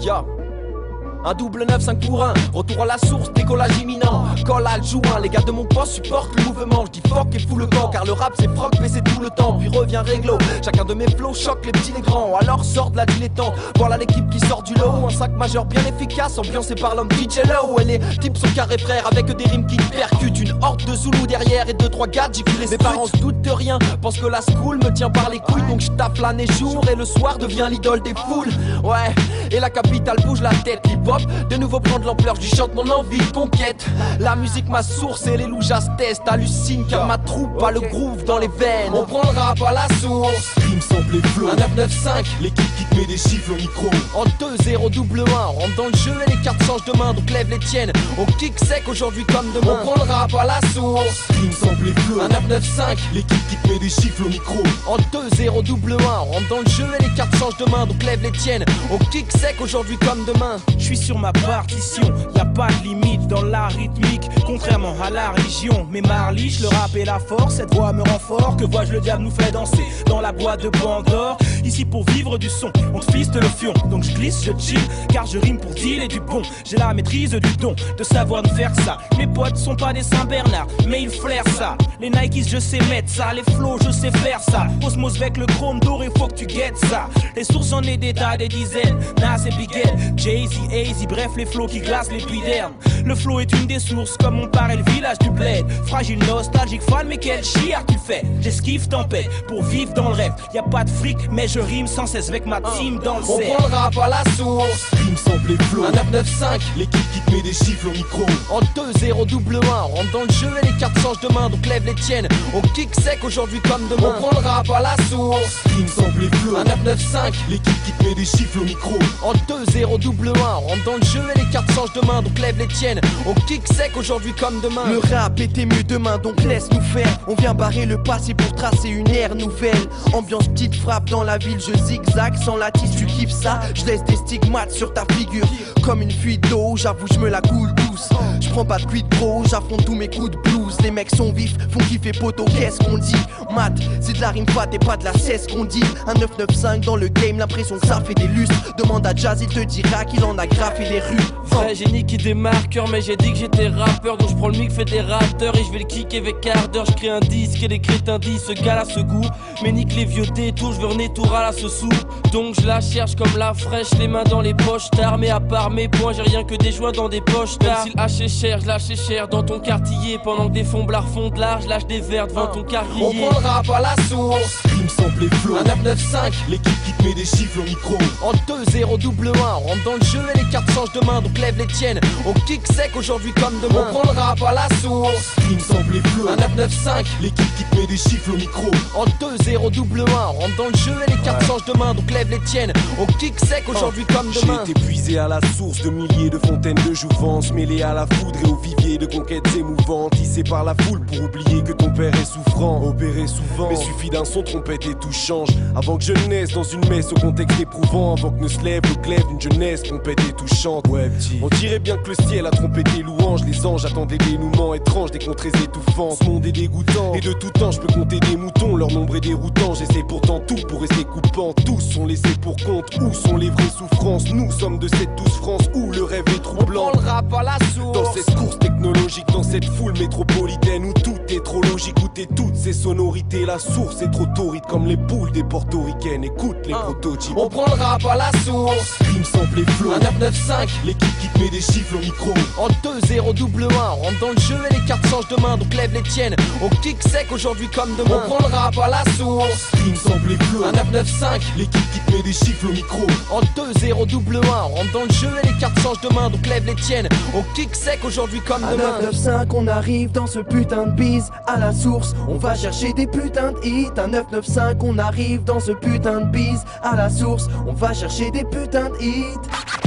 Ya. Un double 9, 5 pour 1, retour à la source, décollage imminent. Colle à le joint, les gars de mon poste supportent le mouvement. Je dis fuck et fous le camp, car le rap c'est froc, mais c'est tout le temps. Puis revient réglo, chacun de mes flows choque les petits les grands. Alors sort de la dilettante, voilà l'équipe qui sort du lot. Un sac majeur bien efficace, ambiancé par l'homme DJ Low. Et les types sont carrés frères, avec des rimes qui percutent. Une horde de Zoulous derrière et 2-3 gars les mes parents se doutent de rien, pensent que la school me tient par les couilles. Donc je tape l'année jour et le soir devient l'idole des foules. Ouais, et la capitale bouge la tête, hip-hop de nouveau prendre l'ampleur du chante, mon envie de conquête. La musique ma source et les loujas testent, hallucine car ma troupe a le groove dans les veines. On prend le rap à la source, rime sample et flow. Un 995, l'équipe qui te met des chiffres au micro. En 2-0 double 1, on rentre dans le jeu et les cartes changent de main, donc lève les tiennes. On kick sec aujourd'hui comme demain. On prend le rap à la source, rime sample et flow. Un 995, l'équipe qui te met des chiffres au micro. En 2-0 double 1, on rentre dans le jeu et les cartes changent de main, donc lève les tiennes. On kick sec aujourd'hui comme demain. Je suis sur ma partition, y a pas de limite dans la rythmique, contrairement à la religion. Mais Marliche, le rap et la force, cette voix me rend fort. Que vois-je, le diable nous fait danser dans la boîte de Pandore. Ici pour vivre du son, on te fiste le fion. Donc je glisse, je chill, car je rime pour dealer du bon. J'ai la maîtrise du don, de savoir nous faire ça. Mes potes sont pas des Saint-Bernard, mais ils flairent ça. Les Nikes, je sais mettre ça, les flows, je sais faire ça. Osmose avec le chrome doré, faut que tu guettes ça. Les sources, j'en ai des tas, des dizaines. Nas et Bigel, Jay-Z, AZ, bref les flots qui glacent l'épiderme. Le flow est une des sources, comme mon père et le village du bled. Fragile, nostalgique, fan, mais quel chiard tu fais. J'esquive tempête pour vivre dans le rêve. Y a pas de fric, mais je rime sans cesse avec ma team dans le On cerf. prend le rap à la source, rime sample et flow. Un 995, l'équipe qui te met des chiffres au micro. En 2-0 double 1, on rentre dans le jeu et les cartes changent de main, donc lève les tiennes. On kick sec aujourd'hui comme demain. On prend le rap à la source, rime sample et flow. Un 995, l'équipe qui te met des chiffres au micro. En 2-0 double 1, on rentre dans le jeu et les cartes changent de main, donc lève les tiennes. On kick sec aujourd'hui comme demain. Le rap était mieux demain, donc laisse-nous faire. On vient barrer le passé pour tracer une ère nouvelle. Ambiance petite frappe dans la ville, je zigzag sans la tisse, tu kiffes ça. Je laisse des stigmates sur ta figure, comme une fuite d'eau, j'avoue je me la coule douce. Je prends pas de quid pro, j'affronte tous mes coups de blues. Les mecs sont vifs, font kiffer poteau, qu'est-ce qu'on dit? Mat, c'est de la rime fat et pas de la cesse qu'on dit. Un 995 dans le game, l'impression que ça fait des lustres. Demande à Jazz, il te dira qu'il en a graffé les rues. Vrai génie qui des marqueurs, mais j'ai dit que j'étais rappeur. Donc je prends le mic, fédérateur et je vais le kicker avec ardeur. Je crée un disque et les crétins disent ce gars là ce goût. Mais nique les vieux détours, je veux renaître tout à la ce sou. Donc je la cherche comme la fraîche, les mains dans les poches tard. Mais à part mes points, j'ai rien que des joints dans des poches tard. Même si le haché cher, je lâche cher dans ton quartier. Pendant que des fomblards font de l'art, je lâche des verres devant ton On carrier. prend le rap à la source, rime sample et flow. Un 995, l'équipe qui te met des chiffres au micro. En 2-0 double 1, on rentre dans le jeu et les cartes changent de main, donc lève les tiennes. On kick sec aujourd'hui comme demain. On prend le rap à la source, rime sample et flow. Un 995, l'équipe qui te met des chiffres au micro. En 2-0 double 1, on rentre dans le jeu et les cartes changent de main, donc lève les tiennes. On kick sec aujourd'hui comme demain. J'ai été puisé à la source de milliers de fontaines de jouvence, mêlé à la foudre et au vivier de conquêtes émouvantes, tissé par la foule pour oublier que ton père est souffrant, opéré souvent. Mais suffit d'un son trompette et tout change. Avant que je naisse dans une messe au contexte éprouvant, avant que ne se lève le glaive d'une jeunesse trompette et touchante. Ouais, petit. On dirait bien que le ciel a trompé tes louanges, les anges attendent des dénouements étranges, des contrées étouffantes. Ce monde est dégoûtant, et de tout temps je peux compter des moutons, leur nombre est déroutant. J'essaie pourtant tout pour rester coupant. Tous sont laissés pour compte. Où sont les vraies souffrances? Nous sommes de cette douce France où le rêve est troublant. On prend le rap à la source, Dans cette course technologique, dans cette foule métropolitaine où tout est trop logique, où t'es toutes ces sonorités, la source est trop torride comme les boules des portoricaines. Écoute les prototypes. On prend le rap à la source, rime sample et flow. Un 995, l'équipe qui te met des chiffres au micro. En 2-0 double 1, on rentre dans le jeu et les cartes changent de main, donc lève les tiennes. On kick sec aujourd'hui comme demain. On prend le rap à la source, rime sample et flow. Un 995, l'équipe qui te met des chiffres au micro. En 2-0 double 1, on rentre dans le jeu et les cartes changent de main, donc lève les tiennes. On kick sec aujourd'hui comme À demain. 995 on arrive dans ce putain de bise. À la source on va chercher des putains de hits. À 995 on arrive dans ce putain de bise. À la source on va chercher des putains de hits.